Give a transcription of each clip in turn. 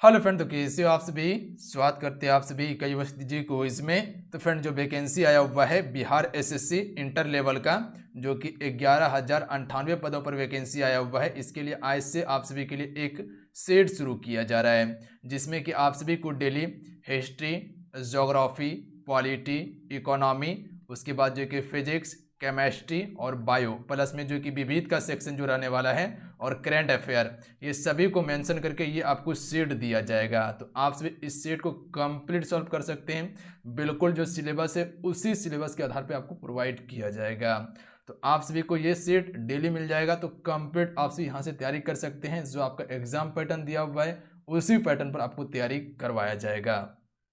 Hello friend, तो कैसे हो आप सभी। स्वागत करते हैं आप सभी कई वर्ष जी को इसमें। तो फ्रेंड, जो वैकेंसी आया हुआ है बिहार एसएससी इंटर लेवल का, जो कि 11,098 पदों पर वैकेंसी आया हुआ है, इसके लिए आज से आप सभी के लिए एक सेट शुरू किया जा रहा है, जिसमें कि आप सभी को daily history, geography, polity, economy, उसके बाद जो कि फिजिक्स, केमिस्ट्री और बायो, प्लस में जो कि विविध का सेक्शन जो रहने वाला है, और करंट अफेयर, ये सभी को मेंशन करके ये आपको सेट दिया जाएगा। तो आप सभी इस सेट को कंप्लीट सॉल्व कर सकते हैं। बिल्कुल जो सिलेबस है उसी सिलेबस के आधार पे आपको प्रोवाइड किया जाएगा। तो आप सभी को ये सेट डेली मिल जाएगा। तो कंप्लीट आप सभी यहाँ से तैयारी कर सकते हैं। जो आपका एग्जाम पैटर्न दिया हुआ है उसी पैटर्न पर आपको तैयारी करवाया जाएगा।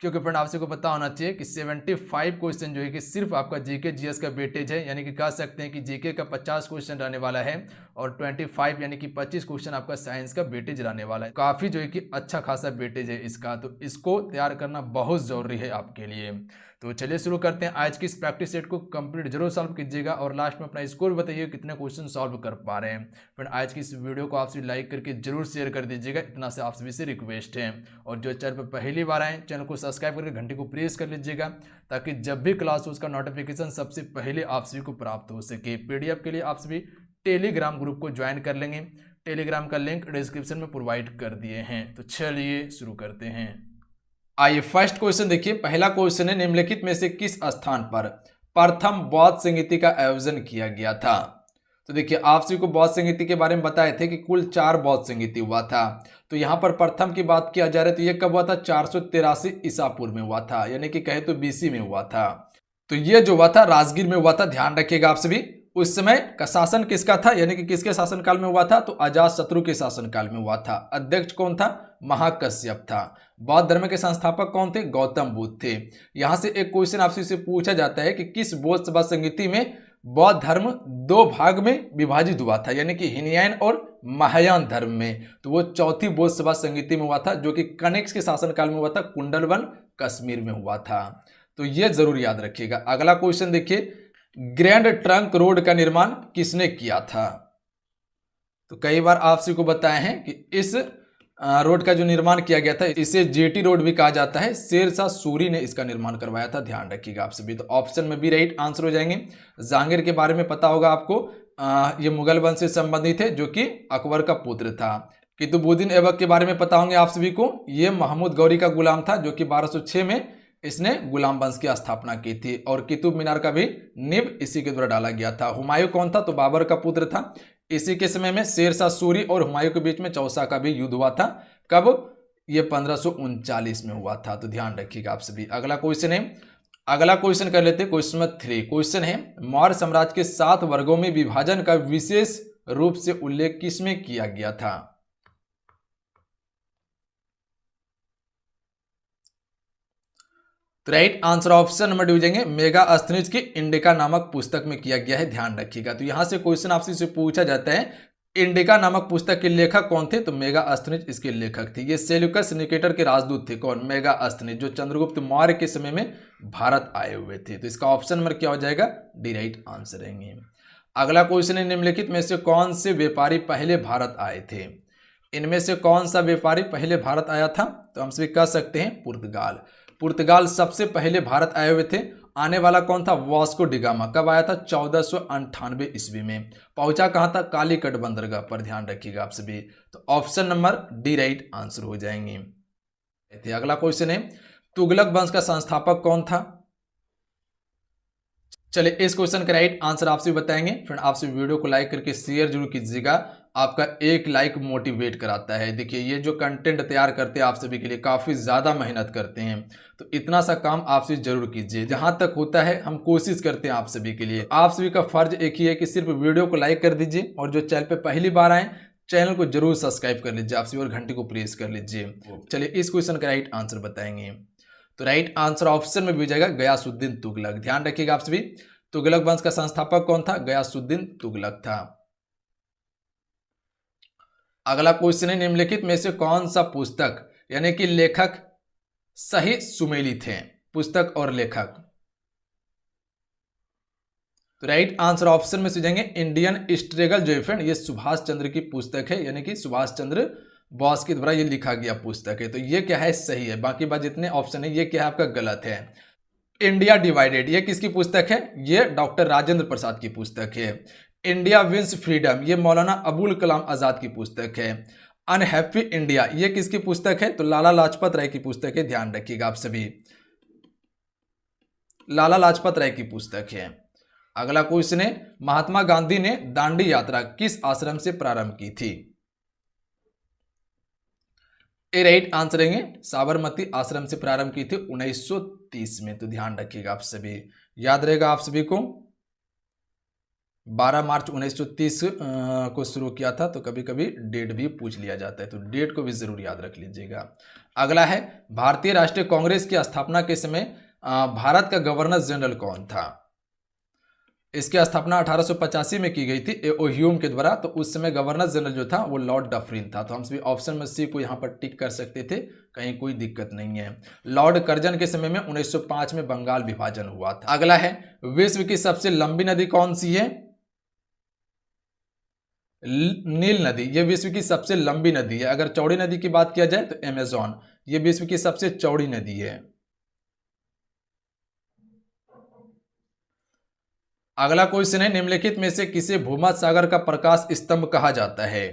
क्योंकि फ्रेंड, आप सबको पता होना चाहिए कि 75 क्वेश्चन जो है कि सिर्फ आपका जीके जीएस का वेटेज है, यानी कि कह सकते हैं कि जीके का 50 क्वेश्चन रहने वाला है और 25 यानी कि 25 क्वेश्चन आपका साइंस का वेटेज रहने वाला है। काफ़ी जो है कि अच्छा खासा वेटेज है इसका, तो इसको तैयार करना बहुत ज़रूरी है आपके लिए। तो चलिए शुरू करते हैं। आज की इस प्रैक्टिस सेट को कंप्लीट जरूर सॉल्व कीजिएगा और लास्ट में अपना स्कोर बताइए कितने क्वेश्चन सॉल्व कर पा रहे हैं। फ्रेंड, आज की इस वीडियो को आप सभी लाइक करके जरूर शेयर कर दीजिएगा, इतना से आप सभी से रिक्वेस्ट है। और जो चैनल पर पहली बार आए, चैनल को सब्सक्राइब करके घंटे को प्रेस कर लीजिएगा, ताकि जब भी क्लास हो उसका नोटिफिकेशन सबसे पहले आप सभी को प्राप्त हो सके। पीडीएफ के लिए आप सभी टेलीग्राम ग्रुप को ज्वाइन कर लेंगे। टेलीग्राम का लिंक डिस्क्रिप्शन में प्रोवाइड कर दिए हैं। तो चलिए शुरू करते हैं। आइए फर्स्ट क्वेश्चन देखिए। पहला क्वेश्चन है, निम्नलिखित में से किस स्थान पर प्रथम बौद्ध संगीति का आयोजन किया गया था। तो देखिए, आप सभी को बौद्ध संगीति के बारे में बताए थे कि कुल 4 बौद्ध संगीति हुआ था। तो यहाँ पर प्रथम की बात किया जा रहा है, तो ये कब हुआ था? 483 ईसा पूर्व में हुआ था, यानी कि कहे तो बीसी में हुआ था। तो ये जो हुआ था राजगीर में हुआ था। ध्यान रखिएगा आप सभी। उस समय का शासन किसका था, यानी कि किसके शासनकाल में हुआ था? तो अजातशत्रु के शासनकाल में हुआ था। अध्यक्ष कौन था? महाकश्यप था। बौद्ध धर्म के संस्थापक कौन थे? गौतम बुद्ध थे। यहां से एक क्वेश्चन आपसे से पूछा जाता है कि किस बौद्ध सभा संगीति में बौद्ध धर्म 2 भाग में विभाजित हुआ था, यानी कि हीनयान और महायान धर्म में। तो वो चौथी बौद्ध सभा संगीति में हुआ था, जो कि कनिष्क के शासनकाल में हुआ था, कुंडलवन कश्मीर में हुआ था। तो ये जरूर याद रखिएगा। अगला क्वेश्चन देखिए, ग्रैंड ट्रंक रोड का निर्माण किसने किया था? तो कई बार आप सभी को बताए हैं कि इस रोड का जो निर्माण किया गया था, इसे जेटी रोड भी कहा जाता है। शेरशाह सूरी ने इसका निर्माण करवाया था। ध्यान रखिएगा आप सभी। तो ऑप्शन में भी राइट आंसर हो जाएंगे। जहांगीर के बारे में पता होगा आपको, ये मुगल वंश से संबंधित है, जो कि अकबर का पुत्र था। कुतुबुद्दीन ऐबक के बारे में पता होंगे आप सभी को, ये महमूद गौरी का गुलाम था, जो कि 1206 में इसने गुलाम वंश की स्थापना की थी। और कुतुब मीनार का भी नींव इसी के द्वारा डाला गया था। हुमायूं कौन था? तो बाबर का पुत्र था। इसी के समय में शेरशाह सूरी और हुमायूं के बीच में चौसा का भी युद्ध हुआ था। कब? ये 1539 में हुआ था। तो ध्यान रखिएगा आप सभी। अगला क्वेश्चन है, अगला क्वेश्चन कर लेते हैं। क्वेश्चन नंबर 3 क्वेश्चन है, मौर्य साम्राज्य के 7 वर्गों में विभाजन का विशेष रूप से उल्लेख किसमें किया गया था? तो right answer option number D हो जाएंगे, मेगास्थनीज की इंडिका नामक पुस्तक में किया गया है। ध्यान रखिएगा। तो यहां से क्वेश्चन आपसे से पूछा जाता है, इंडिका नामक पुस्तक के लेखक कौन थे? तो मेगास्थनीज इसके लेखक थे। ये सेल्यूकस निकेटर के राजदूत थे। कौन? मेगास्थनीज, जो चंद्रगुप्त मौर्य के समय में भारत आए हुए थे। तो इसका ऑप्शन नंबर क्या हो जाएगा? डी राइट आंसर रहेंगे। अगला क्वेश्चन है, निम्नलिखित में से कौन से व्यापारी पहले भारत आए थे? इनमें से कौन सा व्यापारी पहले भारत आया था? तो हम सभी कह सकते हैं पुर्तगाल। पुर्तगाल सबसे पहले भारत आए हुए थे। आने वाला कौन था? Vasco da Gama. कब आया था? 1498 ईस्वी में। पहुंचा कहां था? कालीकट बंदरगाह पर। ध्यान रखिएगा आप सभी। तो option number D right answer हो जाएंगे। अगला क्वेश्चन है, तुगलक वंश का संस्थापक कौन था? चलिए इस क्वेश्चन का राइट आंसर आपसे बताएंगे। फ्रेंड, आपसे वीडियो को लाइक करके शेयर जरूर कीजिएगा। आपका एक लाइक मोटिवेट कराता है। देखिए, ये जो कंटेंट तैयार करते हैं आप सभी के लिए काफ़ी ज़्यादा मेहनत करते हैं, तो इतना सा काम आप सभी जरूर कीजिए। जहां तक होता है हम कोशिश करते हैं आप सभी के लिए। आप सभी का फर्ज एक ही है कि सिर्फ वीडियो को लाइक कर दीजिए, और जो चैनल पे पहली बार आए चैनल को जरूर सब्सक्राइब कर लीजिए आप सभी, और घंटे को प्रेस कर लीजिए। चलिए इस क्वेश्चन का राइट आंसर बताएंगे। तो राइट आंसर ऑप्शन में भी जाएगा गयासुद्दीन तुगलक। ध्यान रखिएगा आप सभी। तुगलक वंश का संस्थापक कौन था? गयासुद्दीन तुगलक था। अगला क्वेश्चन है, निम्नलिखित में से कौन सा पुस्तक यानी कि लेखक सही सुमेलित थे? पुस्तक और लेखक। तो राइट आंसर ऑप्शन में जाएंगे इंडियन स्ट्रगल। जो फ्रेंड, ये सुभाष चंद्र की पुस्तक है, यानी कि सुभाष चंद्र बॉस के द्वारा ये लिखा गया पुस्तक है। तो ये क्या है, सही है। बाकी बात जितने ऑप्शन है ये क्या है आपका गलत है। इंडिया डिवाइडेड ये किसकी पुस्तक है, ये डॉक्टर राजेंद्र प्रसाद की पुस्तक है। इंडिया विंस फ्रीडम ये मौलाना अबुल कलाम आजाद की पुस्तक है। अनहैप्पी इंडिया ये किसकी पुस्तक है, तो लाला लाजपत राय की पुस्तक है, ध्यान रखिएगा आप सभी, लाला लाजपत राय की पुस्तक है। अगला क्वेश्चन है, महात्मा गांधी ने दांडी यात्रा किस आश्रम से प्रारंभ की थी। ए राइट आंसर है साबरमती आश्रम से प्रारंभ की थी 1930 में। तो ध्यान रखिएगा आप सभी, याद रहेगा आप सभी को 12 मार्च 1930 को शुरू किया था। तो कभी कभी डेट भी पूछ लिया जाता है, तो डेट को भी जरूर याद रख लीजिएगा। अगला है, भारतीय राष्ट्रीय कांग्रेस की स्थापना के समय भारत का गवर्नर जनरल कौन था। इसकी स्थापना 1885 में की गई थी ओहियो के द्वारा। तो उस समय गवर्नर जनरल जो था वो लॉर्ड डफरिन था। तो हम सभी ऑप्शन में सी को यहाँ पर टिक कर सकते थे, कहीं कोई दिक्कत नहीं है। लॉर्ड कर्जन के समय में 1905 में बंगाल विभाजन हुआ था। अगला है, विश्व की सबसे लंबी नदी कौन सी है, नील नदी ये विश्व की सबसे लंबी नदी है। अगर चौड़ी नदी की बात किया जाए तो अमेजॉन ये विश्व की सबसे चौड़ी नदी है। अगला क्वेश्चन है, निम्नलिखित में से किसे भूमध्य सागर का प्रकाश स्तंभ कहा जाता है।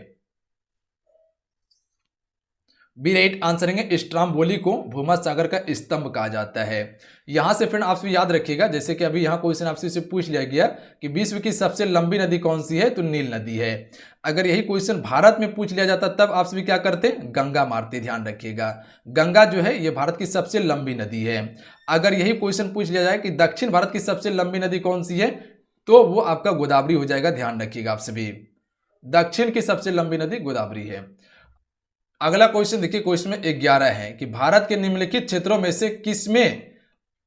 बी राइट आंसर है स्ट्राम्बोली को भूमध्य सागर का स्तंभ कहा जाता है। यहां से फ्रेंड आपसे याद रखिएगा, जैसे कि अभी यहां क्वेश्चन आपसे से पूछ लिया गया कि विश्व की सबसे लंबी नदी कौन सी है, तो नील नदी है। अगर यही क्वेश्चन भारत में पूछ लिया जाता तब आप सभी क्या करते, गंगा मारते। ध्यान रखिएगा, गंगा जो है ये भारत की सबसे लंबी नदी है। अगर यही क्वेश्चन पूछ लिया जाए कि दक्षिण भारत की सबसे लंबी नदी कौन सी है, तो वो आपका गोदावरी हो जाएगा। ध्यान रखिएगा आप सभी, दक्षिण की सबसे लंबी नदी गोदावरी है। अगला क्वेश्चन देखिए, क्वेश्चन में 11 है कि भारत के निम्नलिखित क्षेत्रों में से किसमें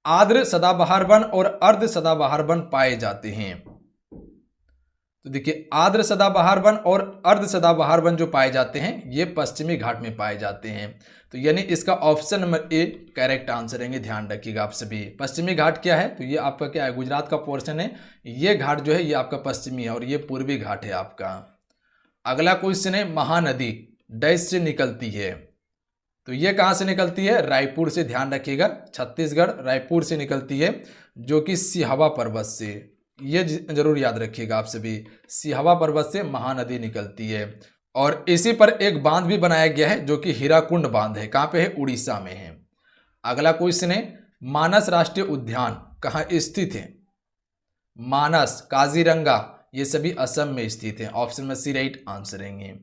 आर्द्र सदाबहार वन और अर्ध सदाबहार वन पाए जाते हैं। तो देखिए, आर्द्र सदाबहार वन और अर्ध सदाबहार वन जो पाए जाते हैं ये पश्चिमी घाट में पाए जाते हैं। तो यानी इसका option number A correct answer है। ध्यान रखिएगा आप सभी, पश्चिमी घाट क्या है, तो ये आपका क्या है, गुजरात का पोर्शन है। ये घाट जो है ये आपका पश्चिमी है और ये पूर्वी घाट है आपका। अगला क्वेश्चन है, महानदी डैश से निकलती है। तो ये कहां से निकलती है, रायपुर से। ध्यान रखिएगा, छत्तीसगढ़ रायपुर से निकलती है, जो कि सिहावा पर्वत से। ये जरूर याद रखिएगा आप सभी, सिहावा पर्वत से महानदी निकलती है। और इसी पर एक बांध भी बनाया गया है जो कि हीराकुंड बांध है। कहां पे है, उड़ीसा में है। अगला क्वेश्चन है, मानस राष्ट्रीय उद्यान कहां स्थित है। मानस, काजीरंगा ये सभी असम में स्थित है। ऑप्शन में सी राइट आंसर रहेंगे।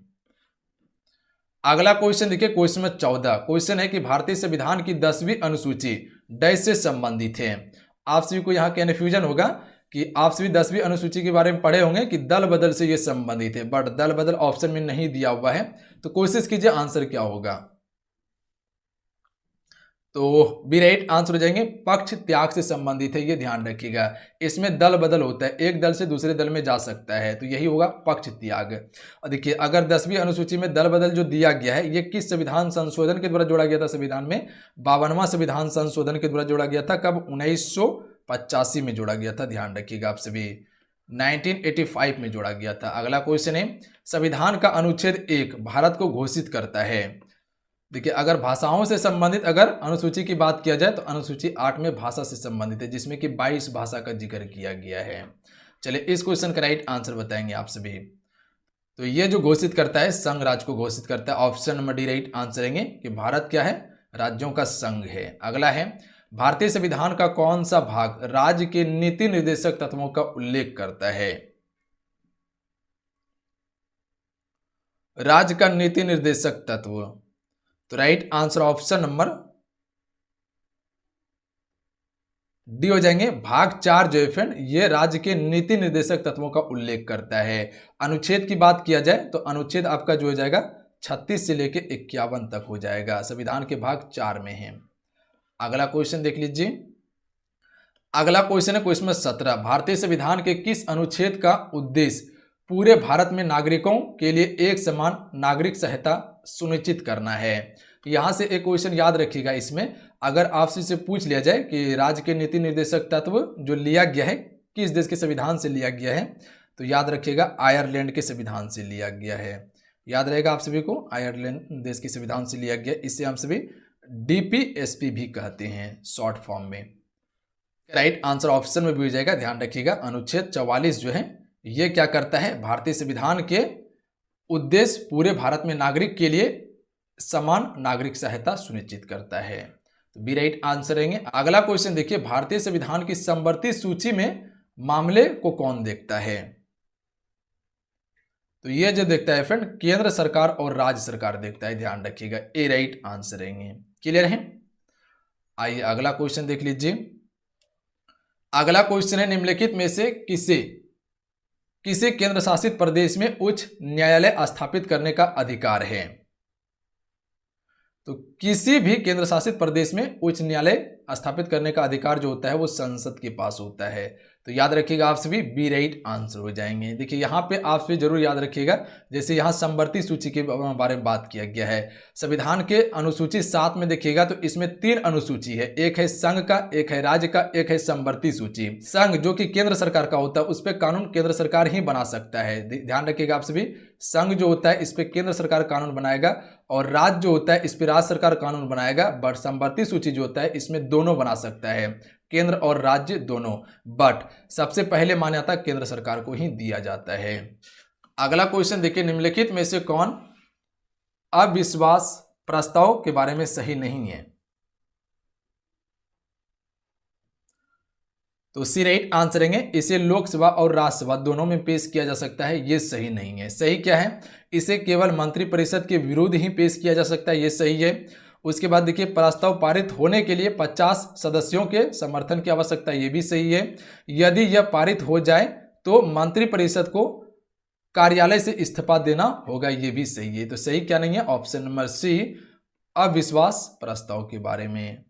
अगला क्वेश्चन देखिए, क्वेश्चन में 14 क्वेश्चन है कि भारतीय संविधान की 10वीं अनुसूची डैश से संबंधित है। आप सभी को यहाँ कन्फ्यूजन होगा कि आप सभी 10वीं अनुसूची के बारे में पढ़े होंगे कि दल बदल से ये संबंधित है, बट दल बदल ऑप्शन में नहीं दिया हुआ है। तो कोशिश कीजिए आंसर क्या होगा। तो बी राइट आंसर हो जाएंगे पक्ष त्याग से संबंधित है। ये ध्यान रखिएगा, इसमें दल बदल होता है, एक दल से दूसरे दल में जा सकता है, तो यही होगा पक्ष त्याग। और देखिए, अगर 10वीं अनुसूची में दल बदल जो दिया गया है ये किस संविधान संशोधन के द्वारा जोड़ा गया था, संविधान में 52वां संविधान संशोधन के द्वारा जोड़ा गया था। कब, 1985 में जोड़ा गया था। ध्यान रखिएगा आप सभी, 1985 में जोड़ा गया था। अगला क्वेश्चन है, संविधान का अनुच्छेद 1 भारत को घोषित करता है। देखिए, अगर भाषाओं से संबंधित अगर अनुसूची की बात किया जाए तो अनुसूची 8 में भाषा से संबंधित है, जिसमें कि 22 भाषा का जिक्र किया गया है। चलिए, इस क्वेश्चन का राइट आंसर बताएंगे आप सभी। तो ये जो घोषित करता है, संघ राज्य को घोषित करता है। Option number D right answer रहेंगे कि भारत क्या है, राज्यों का संघ है। अगला है, भारतीय संविधान का कौन सा भाग राज्य के नीति निर्देशक तत्वों का उल्लेख करता है। राज्य का नीति निर्देशक तत्व, तो right answer option number D हो जाएंगे। भाग 4 जो है फ्रेंड ये राज्य के नीति निर्देशक तत्वों का उल्लेख करता है। अनुच्छेद की बात किया जाए तो अनुच्छेद आपका जो हो जाएगा 36 से लेके 51 तक हो जाएगा, संविधान के भाग 4 में है। अगला क्वेश्चन देख लीजिए। अगला क्वेश्चन है क्वेश्चन 17, भारतीय संविधान के किस अनुच्छेद का उद्देश्य पूरे भारत में नागरिकों के लिए एक समान नागरिक सहायता सुनिश्चित करना है। यहां से एक क्वेश्चन याद रखिएगा, इसमें अगर आपसे से पूछ लिया जाए कि राज्य के नीति निर्देशक तत्व जो लिया गया है किस देश के संविधान से लिया गया है, तो याद रखिएगा आयरलैंड के संविधान से लिया गया है। याद रहेगा आप सभी को, आयरलैंड देश के संविधान से लिया गया, इसे हम सभी DPSP भी कहते हैं शॉर्ट फॉर्म में। राइट आंसर ऑप्शन में भी हो जाएगा, ध्यान रखिएगा। अनुच्छेद 44 जो है ये क्या करता है, भारतीय संविधान के उद्देश्य पूरे भारत में नागरिक के लिए समान नागरिक सहायता सुनिश्चित करता है। तो बी राइट आंसर रहेंगे। अगला क्वेश्चन देखिए, भारतीय संविधान की समवर्ती सूची में मामले को कौन देखता है? तो ये जो देखता है फ्रेंड, केंद्र सरकार और राज्य सरकार देखता है, ध्यान रखिएगा। ए राइट आंसर रहेंगे। क्लियर है? आइए अगला क्वेश्चन देख लीजिए। अगला क्वेश्चन है, निम्नलिखित में से किसे केंद्र शासित प्रदेश में उच्च न्यायालय स्थापित करने का अधिकार है? तो किसी भी केंद्र शासित प्रदेश में उच्च न्यायालय स्थापित करने का अधिकार जो होता है वो संसद के पास होता है। तो याद रखिएगा आप सभी, बी राइट आंसर हो जाएंगे। देखिए यहाँ पे आप सभी जरूर याद रखिएगा, जैसे यहाँ समवर्ती सूची के बारे में बात किया गया है। संविधान के अनुसूची 7 में देखिएगा तो इसमें 3 अनुसूची है, एक है संघ का, एक है राज्य का, एक है समवर्ती सूची। संघ जो कि केंद्र सरकार का होता है उस पर कानून केंद्र सरकार ही बना सकता है, ध्यान रखिएगा आप सभी। संघ जो होता है इस पर केंद्र सरकार कानून बनाएगा, और राज्य जो होता है इस पर राज्य सरकार कानून बनाएगा। बट समवर्ती सूची जो होता है इसमें दोनों बना सकता है, केंद्र और राज्य दोनों, बट सबसे पहले मान्यता केंद्र सरकार को ही दिया जाता है। अगला क्वेश्चन देखिए, निम्नलिखित में से कौन अविश्वास प्रस्ताव के बारे में सही नहीं है? तो सी राइट आंसर रहेंगे, इसे लोकसभा और राज्यसभा दोनों में पेश किया जा सकता है, ये सही नहीं है। सही क्या है, इसे केवल मंत्रिपरिषद के विरुद्ध ही पेश किया जा सकता है, ये सही है। उसके बाद देखिए, प्रस्ताव पारित होने के लिए 50 सदस्यों के समर्थन की आवश्यकता है, ये भी सही है। यदि यह पारित हो जाए तो मंत्रिपरिषद को कार्यालय से इस्तीफा देना होगा, ये भी सही है। तो सही क्या नहीं है, ऑप्शन नंबर सी अविश्वास प्रस्ताव के बारे में।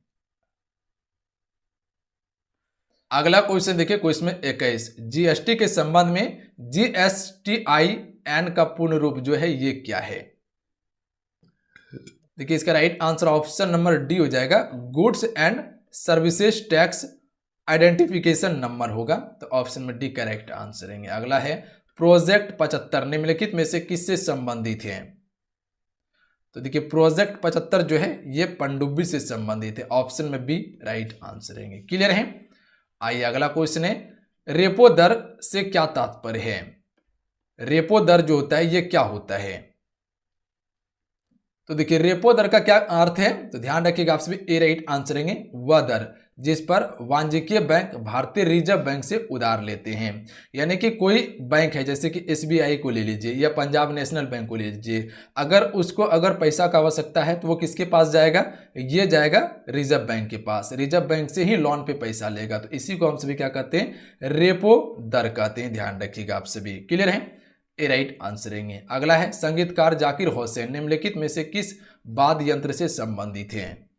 अगला क्वेश्चन देखिए, क्वेश्चन 21, जीएसटी के संबंध में GSTIN का पूर्ण रूप जो है ये क्या है? देखिए इसका right answer option number D हो जाएगा, goods and services tax identification number होगा। तो ऑप्शन में डी करेक्ट आंसर रहेंगे। अगला है प्रोजेक्ट 75 निम्नलिखित में से किससे संबंधित है? तो देखिए प्रोजेक्ट 75 जो है ये पनडुब्बी से संबंधित है, ऑप्शन में बी राइट आंसर रहेंगे। क्लियर है? आइए अगला क्वेश्चन है, रेपो दर से क्या तात्पर्य है? रेपो दर जो होता है ये क्या होता है? तो देखिए रेपो दर का क्या अर्थ है, तो ध्यान रखिएगा आप सभी, ए राइट आंसर रहेंगे, वह दर जिस पर वाणिज्यिक बैंक भारतीय रिजर्व बैंक से उधार लेते हैं। यानी कि कोई बैंक है जैसे कि SBI को ले लीजिए या पंजाब नेशनल बैंक को ले लीजिए, अगर उसको पैसा का आवश्यकता है तो वो किसके पास जाएगा? ये जाएगा रिजर्व बैंक के पास, रिजर्व बैंक से ही लोन पे पैसा लेगा। तो इसी को हम सभी क्या कहते हैं? रेपो दर कहते हैं, ध्यान रखिएगा आप सभी। क्लियर है? ए राइट आंसर रहेंगे। अगला है, संगीतकार जाकिर हुसैन निम्नलिखित में से किस वाद्य यंत्र से संबंधित हैं?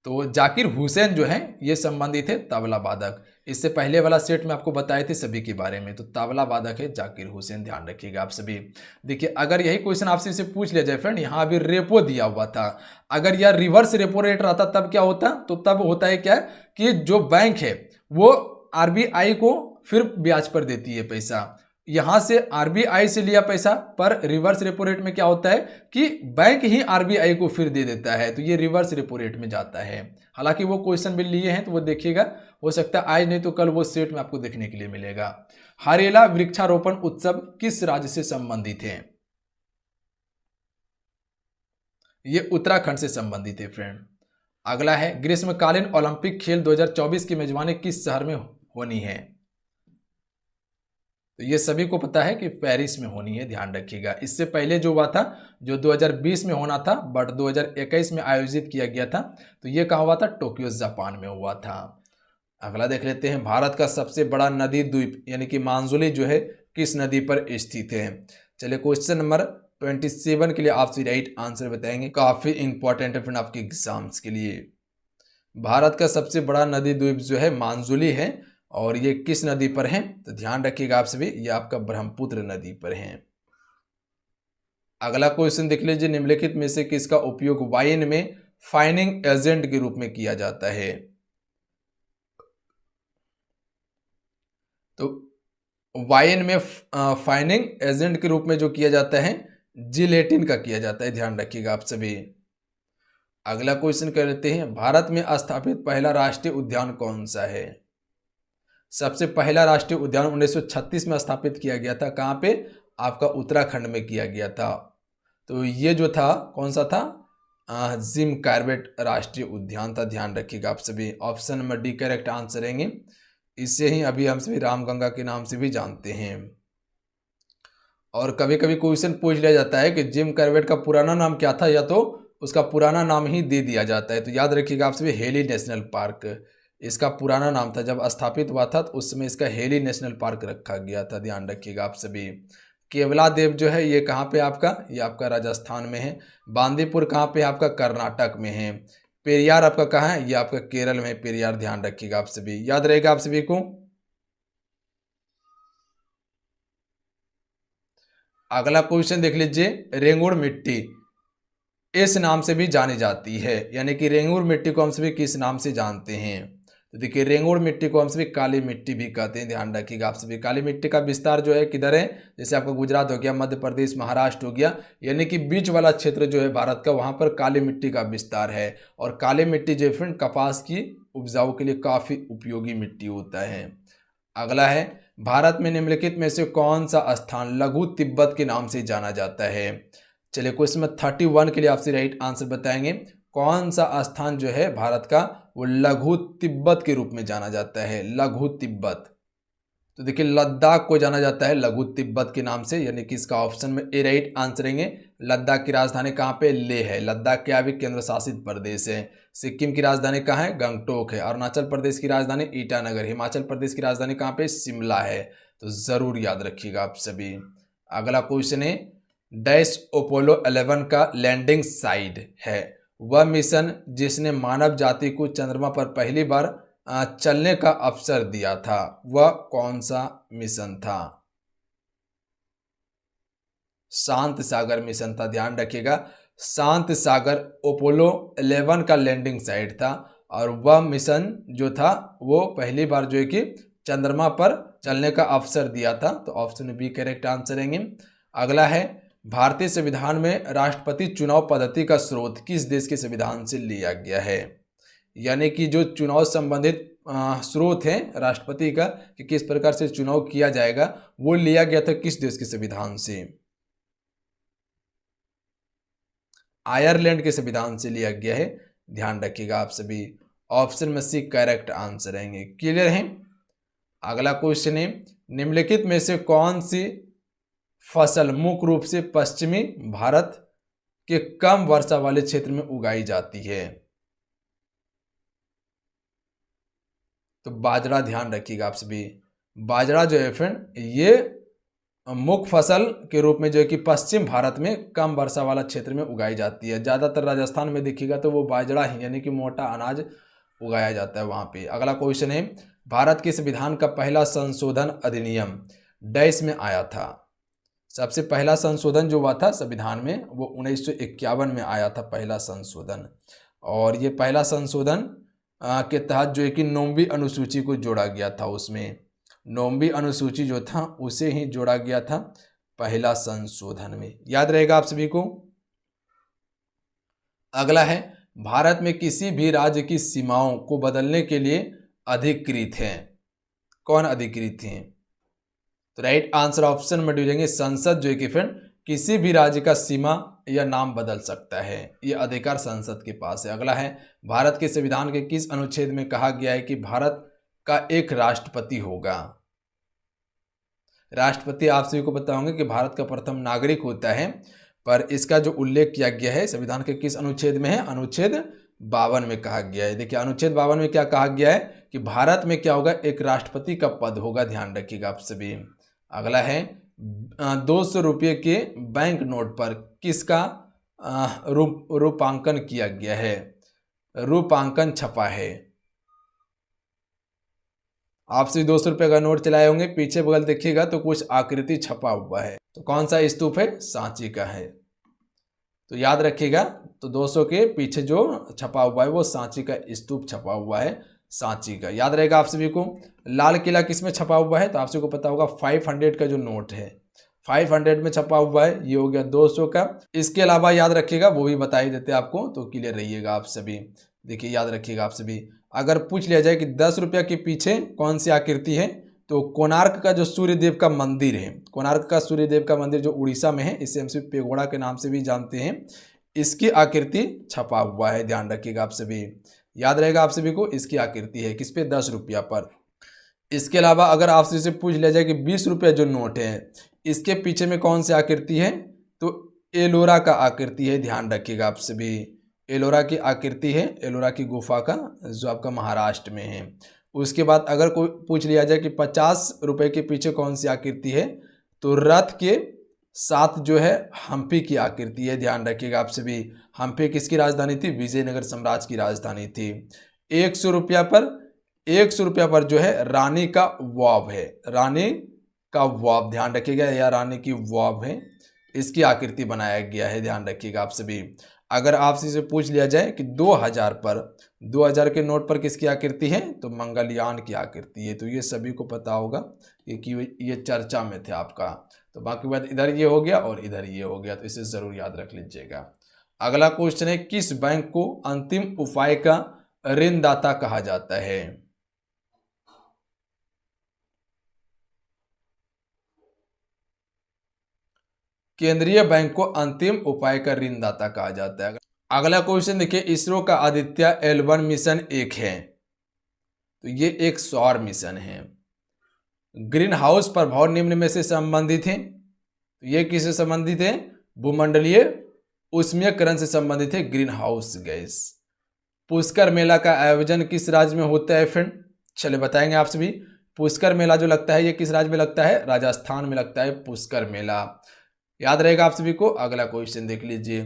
तो जाकिर हुसैन जो है ये संबंधित है तबला वादक। इससे पहले वाला सेट में आपको बताए थे सभी के बारे में, तो तबला वादक है जाकिर हुसैन, ध्यान रखिएगा आप सभी। देखिए अगर यही क्वेश्चन आपसे से पूछ लिया जाए फ्रेंड, यहाँ अभी रेपो दिया हुआ था, अगर यह रिवर्स रेपो रेट रहता तब क्या होता? तो तब होता है क्या कि जो बैंक है वो RBI को फिर ब्याज पर देती है पैसा, यहां से RBI से लिया पैसा, पर रिवर्स रेपो रेट में क्या होता है कि बैंक ही RBI को फिर दे देता है, तो ये रिवर्स रेपो रेट में जाता है। हालांकि वो क्वेश्चन भी लिए हैं तो वो देखिएगा, हो सकता है आज नहीं तो कल वो सेट में आपको देखने के लिए मिलेगा। हरेला वृक्षारोपण उत्सव किस राज्य से संबंधित है? ये उत्तराखंड से संबंधित है फ्रेंड। अगला है, ग्रीष्मकालीन ओलंपिक खेल 2024 की मेजबानी किस शहर में होनी है? तो ये सभी को पता है कि पेरिस में होनी है, ध्यान रखिएगा। इससे पहले जो हुआ था, जो 2020 में होना था बट 2021 में आयोजित किया गया था, तो ये कहाँ हुआ था? टोक्यो जापान में हुआ था। अगला देख लेते हैं, भारत का सबसे बड़ा नदी द्वीप यानी कि मांजुली जो है किस नदी पर स्थित है? चलिए क्वेश्चन नंबर 27 के लिए आपसे राइट आंसर बताएंगे, काफी इंपॉर्टेंट है फ्रेंड आपके एग्जाम्स के लिए। भारत का सबसे बड़ा नदी द्वीप जो है मांजुली है, और ये किस नदी पर है? तो ध्यान रखिएगा आप सभी, ये आपका ब्रह्मपुत्र नदी पर है। अगला क्वेश्चन देख लीजिए, निम्नलिखित में से किसका उपयोग वाइन में फाइनिंग एजेंट के रूप में किया जाता है? तो वाइन में फाइनिंग एजेंट के रूप में जो किया जाता है जिलेटिन का किया जाता है, ध्यान रखिएगा आप सभी। अगला क्वेश्चन कर लेते हैं, भारत में स्थापित पहला राष्ट्रीय उद्यान कौन सा है? सबसे पहला राष्ट्रीय उद्यान 1936 में स्थापित किया गया था। कहाँ पे? आपका उत्तराखंड में किया गया था। तो ये जो था कौन सा था? जिम कॉर्बेट राष्ट्रीय उद्यान था, ध्यान रखिएगा आप सभी। Option number D correct answer रहेंगे। इसे ही अभी हम सभी रामगंगा के नाम से भी जानते हैं। और कभी कभी क्वेश्चन पूछ लिया जाता है कि जिम कॉर्बेट का पुराना नाम क्या था, या तो उसका पुराना नाम ही दे दिया जाता है। तो याद रखिएगा आप सभी, हेली नेशनल पार्क इसका पुराना नाम था। जब स्थापित हुआ था तो उस समय इसका हेली नेशनल पार्क रखा गया था, ध्यान रखिएगा आप सभी। केवला देव जो है ये कहाँ पे आपका? ये आपका राजस्थान में है। बांदीपुर कहाँ पे? आपका कर्नाटक में है। पेरियार आपका कहाँ है? ये आपका केरल में पेरियार, ध्यान रखिएगा आप सभी। याद रहेगा आप सभी को। अगला क्वेश्चन देख लीजिए, रेंगुड़ मिट्टी इस नाम से भी जानी जाती है, यानी कि रेंगुड़ मिट्टी को हम सभी किस नाम से जानते हैं? तो देखिए, रेंगुड़ मिट्टी को हम सभी काली मिट्टी भी कहते हैं, ध्यान रखिएगा आप सभी। काली मिट्टी का विस्तार जो है किधर है? जैसे आपका गुजरात हो गया, मध्य प्रदेश, महाराष्ट्र हो गया, यानी कि बीच वाला क्षेत्र जो है भारत का, वहां पर काली मिट्टी का विस्तार है। और काली मिट्टी जो फ्रेंड कपास की उपजाऊ के लिए काफी उपयोगी मिट्टी होता है। अगला है, भारत में निम्नलिखित में से कौन सा स्थान लघु तिब्बत के नाम से जाना जाता है? चलिए, क्वेश्चन में 31 के लिए आपसे राइट आंसर बताएंगे। कौन सा स्थान जो है भारत का वो लघु तिब्बत के रूप में जाना जाता है? लघु तिब्बत। तो देखिए, लद्दाख को जाना जाता है लघु तिब्बत के नाम से, यानी कि इसका ऑप्शन में ए राइट आंसर रहेंगे। लद्दाख की राजधानी कहाँ पे? लेह है। लद्दाख क्या भी केंद्र शासित प्रदेश है। सिक्किम की राजधानी कहाँ है? गंगटोक है। अरुणाचल प्रदेश की राजधानी ईटानगर। हिमाचल प्रदेश की राजधानी कहाँ पे? शिमला है। तो जरूर याद रखिएगा आप सभी। अगला क्वेश्चन है, डैश अपोलो 11 का लैंडिंग साइट है वह मिशन जिसने मानव जाति को चंद्रमा पर पहली बार चलने का अवसर दिया था, वह कौन सा मिशन था? शांत सागर मिशन था, ध्यान रखिएगा। शांत सागर अपोलो 11 का लैंडिंग साइट था, और वह मिशन जो था वो पहली बार जो है कि चंद्रमा पर चलने का अवसर दिया था। तो ऑप्शन बी करेक्ट आंसर रहेंगे। अगला है, भारतीय संविधान में राष्ट्रपति चुनाव पद्धति का स्रोत किस देश के संविधान से लिया गया है? यानी कि जो चुनाव संबंधित स्रोत है राष्ट्रपति का, कि किस प्रकार से चुनाव किया जाएगा, वो लिया गया था किस देश के संविधान से? आयरलैंड के संविधान से लिया गया है, ध्यान रखिएगा आप सभी। ऑप्शन में सी करेक्ट आंसर रहेंगे। क्लियर है? अगला क्वेश्चन है, निम्नलिखित में से कौन सी फसल मुख्य रूप से पश्चिमी भारत के कम वर्षा वाले क्षेत्र में उगाई जाती है? तो बाजरा, ध्यान रखिएगा आप सभी। बाजरा जो है फ्रेंड ये मुख्य फसल के रूप में जो है कि पश्चिम भारत में कम वर्षा वाला क्षेत्र में उगाई जाती है। ज़्यादातर राजस्थान में देखिएगा तो वो बाजरा ही, यानी कि मोटा अनाज उगाया जाता है वहाँ पे। अगला क्वेश्चन है, भारत के संविधान का पहला संशोधन अधिनियम डैश में आया था? सबसे पहला संशोधन जो हुआ था संविधान में वो 1951 में आया था, पहला संशोधन। और ये पहला संशोधन के तहत जो है कि 9वीं अनुसूची को जोड़ा गया था। उसमें 9वीं अनुसूची जो था उसे ही जोड़ा गया था पहला संशोधन में, याद रहेगा आप सभी को। अगला है, भारत में किसी भी राज्य की सीमाओं को बदलने के लिए अधिकृत हैं। कौन अधिकृत हैं? तो राइट आंसर ऑप्शन में ढूंढेंगे संसद, जो है कि फ्रेंड किसी भी राज्य का सीमा या नाम बदल सकता है, ये अधिकार संसद के पास है। अगला है, भारत के संविधान के किस अनुच्छेद में कहा गया है कि भारत का एक राष्ट्रपति होगा? राष्ट्रपति आप सभी को पता होंगे कि भारत का प्रथम नागरिक होता है, पर इसका जो उल्लेख किया गया है संविधान के किस अनुच्छेद में है? अनुच्छेद 52 में कहा गया है। देखिए, अनुच्छेद 52 में क्या कहा गया है कि भारत में क्या होगा? एक राष्ट्रपति का पद होगा, ध्यान रखिएगा आप सभी। अगला है, 200 रुपये के बैंक नोट पर किसका रूपांकन किया गया है? रूपांकन छपा है। आपसे 200 रुपये का नोट चलाए होंगे, पीछे बगल देखिएगा तो कुछ आकृति छपा हुआ है। तो कौन सा स्तूप है? सांची का है। तो याद रखिएगा, तो 200 के पीछे जो छपा हुआ है वो सांची का स्तूप छपा हुआ है। सांची का। याद रहेगा आप सभी को। लाल किला किस में छपा हुआ है, तो आप सभी को पता होगा 500 का जो नोट है 500 में छपा हुआ है, ये हो गया 200 का। इसके अलावा याद रखिएगा, वो भी बता ही देते आपको, तो क्लियर रहिएगा आप सभी। देखिए याद रखिएगा आप सभी, अगर पूछ लिया जाए कि 10 रुपया के पीछे कौन सी आकृति है, तो कोणार्क का जो सूर्यदेव का मंदिर है, कोणार्क का सूर्यदेव का मंदिर जो उड़ीसा में है, इसे हम सिर्फ पेगोड़ा के नाम से भी जानते हैं, इसकी आकृति छपा हुआ है। ध्यान रखिएगा आप सभी, याद रहेगा आप सभी को, इसकी आकृति है किस पे, 10 रुपया पर। इसके अलावा अगर आपसे से पूछ लिया जाए कि 20 रुपया जो नोट है, इसके पीछे में कौन सी आकृति है, तो एलोरा का आकृति है। ध्यान रखिएगा आप सभी, एलोरा की आकृति है, एलोरा की गुफा का, जो आपका महाराष्ट्र में है। उसके बाद अगर कोई पूछ लिया जाए कि 50 रुपए के पीछे कौन सी आकृति है, तो रथ के साथ जो है हम्पी की आकृति है। ध्यान रखिएगा आप सभी, हम्पी किसकी राजधानी थी, विजयनगर साम्राज्य की राजधानी थी। 100 रुपया पर, 100 रुपया पर जो है रानी का वाव है, रानी का वाव, ध्यान रखिएगा, या रानी की वाव है, इसकी आकृति बनाया गया है। ध्यान रखिएगा आप सभी। अगर आपसे से पूछ लिया जाए कि 2000 पर, 2000 के नोट पर किसकी आकृति है, तो मंगलयान की आकृति है। तो ये सभी को पता होगा कि ये चर्चा में थे आपका। तो बाकी बात इधर ये हो गया और इधर ये हो गया, तो इसे जरूर याद रख लीजिएगा। अगला क्वेश्चन है, किस बैंक को अंतिम उपाय का ऋणदाता कहा जाता है। केंद्रीय बैंक को अंतिम उपाय का ऋणदाता कहा जाता है। अगला क्वेश्चन देखिए, इसरो का आदित्य L1 मिशन एक है, तो ये एक सौर मिशन है। ग्रीन हाउस प्रभाव निम्न में से संबंधित है, तो ये किससे संबंधित है, भूमंडलीय ऊष्मीयकरण से संबंधित है, ग्रीन हाउस गैस। पुष्कर मेला का आयोजन किस राज्य में होता है फ्रेंड, चले बताएंगे आप सभी। पुष्कर मेला जो लगता है ये किस राज्य में लगता है, राजस्थान में लगता है पुष्कर मेला। याद रहेगा आप सभी को। अगला क्वेश्चन देख लीजिए,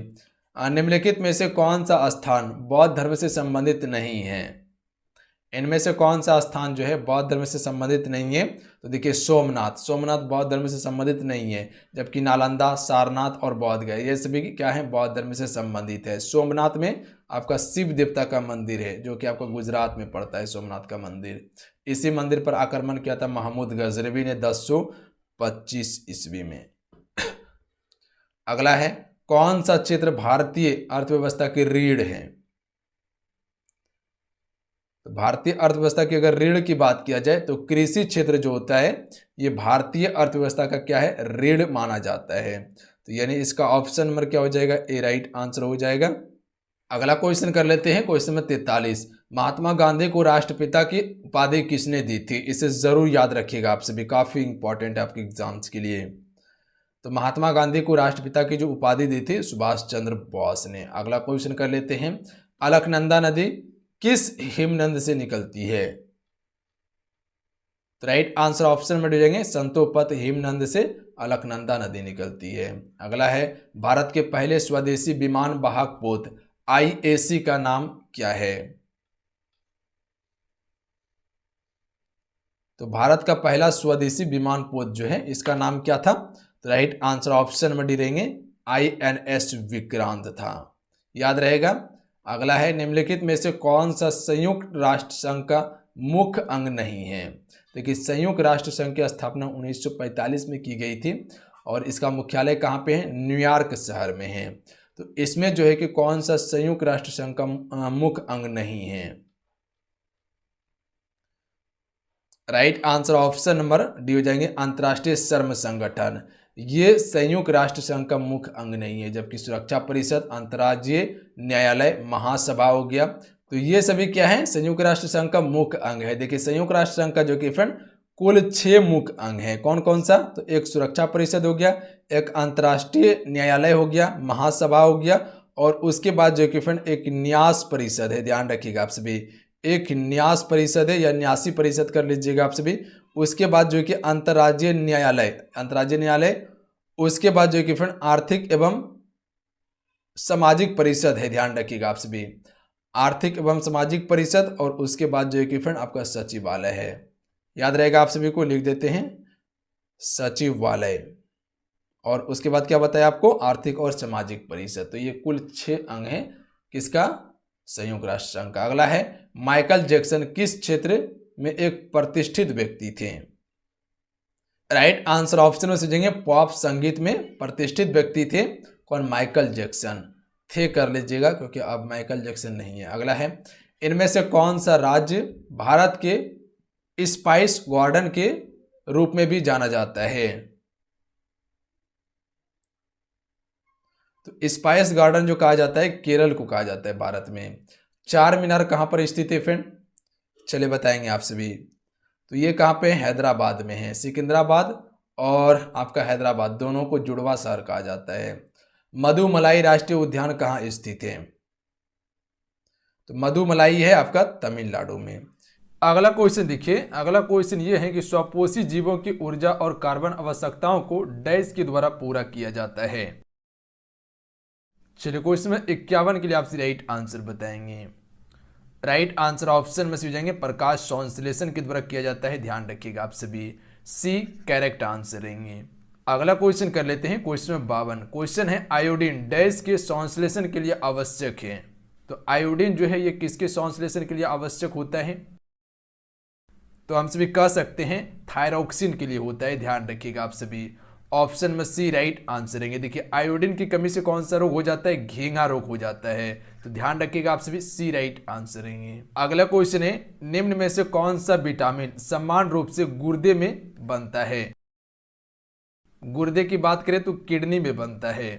निम्नलिखित में से कौन सा स्थान बौद्ध धर्म से संबंधित नहीं है। इनमें से कौन सा स्थान जो है बौद्ध धर्म से संबंधित नहीं है, तो देखिए सोमनाथ, सोमनाथ बौद्ध धर्म से संबंधित नहीं है, जबकि नालंदा, सारनाथ और बोध गया ये सभी क्या है, बौद्ध धर्म से संबंधित है। सोमनाथ में आपका शिव देवता का मंदिर है, जो कि आपका गुजरात में पड़ता है, सोमनाथ का मंदिर। इसी मंदिर पर आक्रमण किया था महमूद गजनवी ने 1025 ईस्वी में। अगला है, कौन सा क्षेत्र भारतीय अर्थव्यवस्था की रीढ़ है। तो भारतीय अर्थव्यवस्था की अगर रीढ़ की बात किया जाए, तो कृषि क्षेत्र जो होता है ये भारतीय अर्थव्यवस्था का क्या है, रीढ़ माना जाता है। तो यानी इसका ऑप्शन नंबर क्या हो जाएगा, ए राइट आंसर हो जाएगा। अगला क्वेश्चन कर लेते हैं, क्वेश्चन नंबर 43, महात्मा गांधी को राष्ट्रपिता की उपाधि किसने दी थी। इसे जरूर याद रखिएगा आप सभी, काफी इंपॉर्टेंट है आपके एग्जाम्स के लिए। तो महात्मा गांधी को राष्ट्रपिता की जो उपाधि दी थी, सुभाष चंद्र बोस ने। अगला क्वेश्चन कर लेते हैं, अलकनंदा नदी किस हिमनद से निकलती है। तो राइट आंसर ऑप्शन में जाएंगे, संतोपत हिमनद से अलकनंदा नदी निकलती है। अगला है, भारत के पहले स्वदेशी विमान वाहक पोत IAC का नाम क्या है। तो भारत का पहला स्वदेशी विमान पोत जो है, इसका नाम क्या था, तो राइट आंसर ऑप्शन में डी रहेंगे, INS विक्रांत था। याद रहेगा। अगला है, निम्नलिखित में से कौन सा संयुक्त राष्ट्र संघ का मुख्य अंग नहीं है। देखिए संयुक्त राष्ट्र संघ की स्थापना 1945 में की गई थी और इसका मुख्यालय कहाँ पे है, न्यूयॉर्क शहर में है। तो इसमें जो है कि कौन सा संयुक्त राष्ट्र संघ का मुख्य अंग नहीं है। Right answer option number D हो जाएंगे, अंतर्राष्ट्रीय श्रम संगठन। ये संयुक्त राष्ट्र संघ का मुख्य अंग नहीं है, जबकि सुरक्षा परिषद, अंतर्राज्यीय न्यायालय, महासभा हो गया, तो ये सभी क्या है, संयुक्त राष्ट्र संघ का मुख्य अंग है। देखिए संयुक्त राष्ट्र संघ का जो कि फ्रेंड कुल 6 मुख्य अंग है, कौन कौन सा, तो एक सुरक्षा परिषद हो गया, एक अंतर्राष्ट्रीय न्यायालय हो गया, महासभा हो गया, और उसके बाद जो कि फ्रेंड एक न्यास परिषद है। ध्यान रखिएगा आप सभी, एक न्यास परिषद है या न्यासी परिषद कर लीजिएगा आप सभी। उसके बाद जो कि अंतर्राज्यीय न्यायालय, अंतर्राज्यीय न्यायालय, उसके बाद जो कि फ्रेंड आर्थिक एवं सामाजिक परिषद है। ध्यान रखिएगा आप सभी, आर्थिक एवं सामाजिक परिषद, और उसके बाद जो कि फ्रेंड आपका सचिवालय है। याद रहेगा आप सभी को, लिख देते हैं सचिवालय, और उसके बाद क्या बताया आपको, आर्थिक और सामाजिक परिषद। तो ये कुल 6 अंग हैं किसका, संयुक्त राष्ट्र संघ का। अगला है माइकल जैक्सन किस क्षेत्र में एक प्रतिष्ठित व्यक्ति थे? राइट आंसर ऑप्शन में समझेंगे पॉप संगीत में प्रतिष्ठित व्यक्ति थे। कौन? माइकल जैक्सन थे कर लीजिएगा, क्योंकि अब माइकल जैक्सन नहीं है। अगला है इनमें से कौन सा राज्य भारत के स्पाइस गार्डन के रूप में भी जाना जाता है? तो स्पाइस गार्डन जो कहा जाता है केरल को कहा जाता है भारत में। चार मीनार कहां पर स्थित है फ्रेंड? चलिए बताएंगे आप सभी। तो ये कहां पे? हैदराबाद में है। सिकंदराबाद और आपका हैदराबाद दोनों को जुड़वा शहर कहा जाता है। मधुमलाई राष्ट्रीय उद्यान कहां स्थित है? तो मधुमलाई है आपका तमिलनाडु में। अगला क्वेश्चन देखिए, अगला क्वेश्चन ये है कि स्वपोषी जीवों की ऊर्जा और कार्बन आवश्यकताओं को डैश के द्वारा पूरा किया जाता है। चलिए क्वेश्चन में 51 के लिए आपसे राइट आंसर बताएंगे। राइट आंसर ऑप्शन में से जाएंगे प्रकाश संश्लेषण के द्वारा किया जाता है। ध्यान रखिएगा आप सभी, सी करेक्ट आंसर रहेंगे। अगला क्वेश्चन कर लेते हैं। क्वेश्चन में 52 क्वेश्चन है आयोडीन डैश के संश्लेषण के लिए आवश्यक है। तो आयोडीन जो है ये किसके संश्लेषण के लिए आवश्यक होता है? तो हम सभी कह सकते हैं थायरॉक्सिन के लिए होता है। ध्यान रखिएगा आप सभी, ऑप्शन में सी राइट आंसर रहेंगे। देखिए आयोडीन की कमी से कौन सा रोग हो जाता है? घेंगा रोग हो जाता है। तो ध्यान रखिएगा आप सभी, सी राइट आंसर रहेंगे। अगला क्वेश्चन है निम्न में से कौन सा विटामिन समान रूप से गुर्दे में बनता है? गुर्दे की बात करें तो किडनी में बनता है।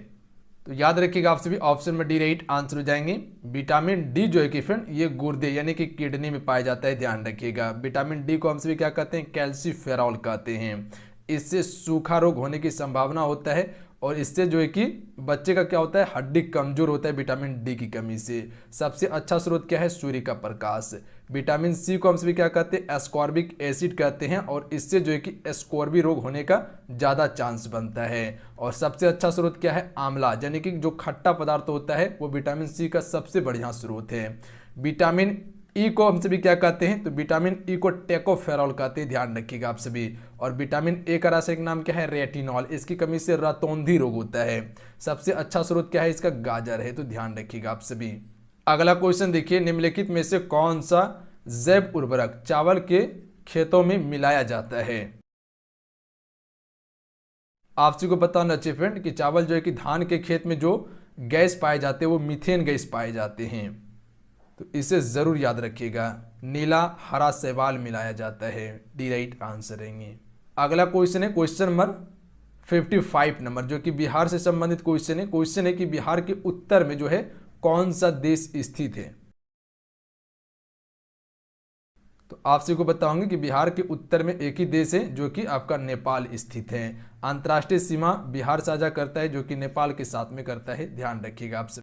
तो याद रखिएगा आप सभी, ऑप्शन में डी राइट आंसर हो जाएंगे। विटामिन डी जो है कि फ्रेंड ये गुर्दे यानी कि किडनी में पाया जाता है। ध्यान रखिएगा, विटामिन डी को हम सभी क्या कहते हैं? कैल्सीफेरॉल कहते हैं। इससे सूखा रोग होने की संभावना होता है और इससे जो है कि बच्चे का क्या होता है? हड्डी कमजोर होता है विटामिन डी की कमी से। सबसे अच्छा स्रोत क्या है? सूर्य का प्रकाश। विटामिन सी को हम सभी क्या कहते हैं? एस्कॉर्बिक एसिड कहते हैं और इससे जो है कि एस्कॉर्बी रोग होने का ज़्यादा चांस बनता है। और सबसे अच्छा स्रोत क्या है? आंवला, यानी कि जो खट्टा पदार्थ होता है वो विटामिन सी का सबसे बढ़िया स्रोत है। विटामिन ई को हम सभी क्या कहते हैं? तो विटामिन ई को टेकोफेरॉल कहते हैं। ध्यान रखिएगा आप सभी। और विटामिन ए का रासायनिक नाम क्या है? रेटिनॉल। इसकी कमी से रतौंधी रोग होता है। सबसे अच्छा स्रोत क्या है इसका? गाजर है। तो ध्यान रखिएगा आप सभी। अगला क्वेश्चन देखिए, निम्नलिखित में से कौन सा जैव उर्वरक चावल के खेतों में मिलाया जाता है? आप सभी को बताना चाहिए फ्रेंड कि चावल जो है कि धान के खेत में जो गैस पाए जाते हैं वो मीथेन गैस पाए जाते हैं। तो इसे जरूर याद रखिएगा, नीला हरा शैवाल मिलाया जाता है। डी राइट आंसर रहेंगे। अगला क्वेश्चन है क्वेश्चन नंबर 55 नंबर, जो कि बिहार से संबंधित क्वेश्चन है। क्वेश्चन है कि बिहार के उत्तर में जो है कौन सा देश स्थित है? तो आप सभी को बताऊंगे कि बिहार के उत्तर में एक ही देश है जो कि आपका नेपाल स्थित है। अंतर्राष्ट्रीय सीमा बिहार साझा करता है जो कि नेपाल के साथ में करता है। ध्यान रखिएगा आप सभी।